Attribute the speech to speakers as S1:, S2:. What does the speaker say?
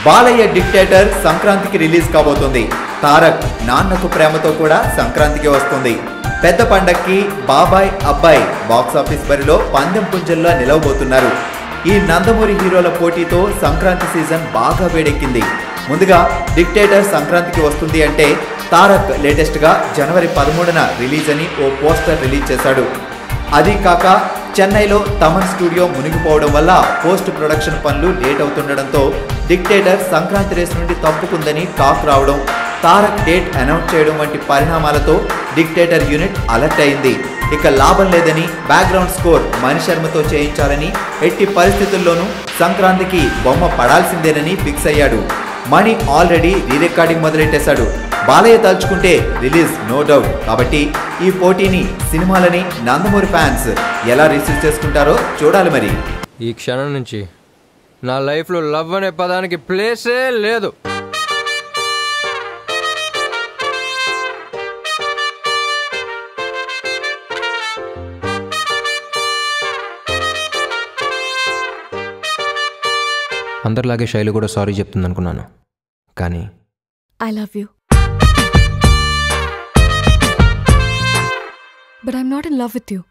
S1: Balayya dictator సంక్రాంతికి release కాబోతుంది. తారక్ నాన్నకు ప్రేమతో కూడా సంక్రాంతికి వస్తుంది. పెద్ద పండక్కి బాబాయ్ అబ్బాయి బాక్సాఫీస్ బరిలో పందెం పుంజల్లో నిలవబోతున్నారు. ఈ నందమూరి హీరోల పోటీతో సంక్రాంతి సీజన్ బాగా వేడెక్కింది. ముందుగా డిక్టేటర్ సంక్రాంతికి వస్తుంది అంటే తారక్ లేటెస్ట్గా జనవరి 13న రిలీజ్ అని ఓ పోస్టర్ రిలీజ్ చేశాడు. అది కాక చెన్నైలో తమన్ స్టూడియో మునిగిపోవడం వల్ల పోస్ట్ ప్రొడక్షన్ పనులు లేట్ అవుతుండడంతో డిక్టేటర్ సంక్రాంతి రేస్ నుండి తప్పుకుందని టాక్ రావడం, తారక్ డేట్ అనౌన్స్ చేయడం వంటి పరిణామాలతో డిక్టేటర్ యూనిట్ అలర్ట్ అయింది. ఇక లాభం లేదని బ్యాక్గ్రౌండ్ స్కోర్ మణి శర్మతో చేయించాలని, ఎట్టి పరిస్థితుల్లోనూ సంక్రాంతికి బొమ్మ పడాల్సిందేనని ఫిక్స్ అయ్యాడు. మణి ఆల్రెడీ రీరికార్డింగ్ మొదలెట్టేశాడు. బాలయ్య తలుచుకుంటే రిలీజ్ నో డౌట్. కాబట్టి ఈ పోటీని సినిమాలని నందమూరి ఫ్యాన్స్ ఎలా రిసీవ్ చేసుకుంటారో చూడాలి. మరి
S2: ఈ క్షణం నుంచి నా లైఫ్లో లవ్ అనే పదానికి ప్లేసే లేదు. అందరిలాగే శైలి కూడా సారీ చెప్తుంది అనుకున్నాను, కానీ
S3: I love you. But I'm not in love with you.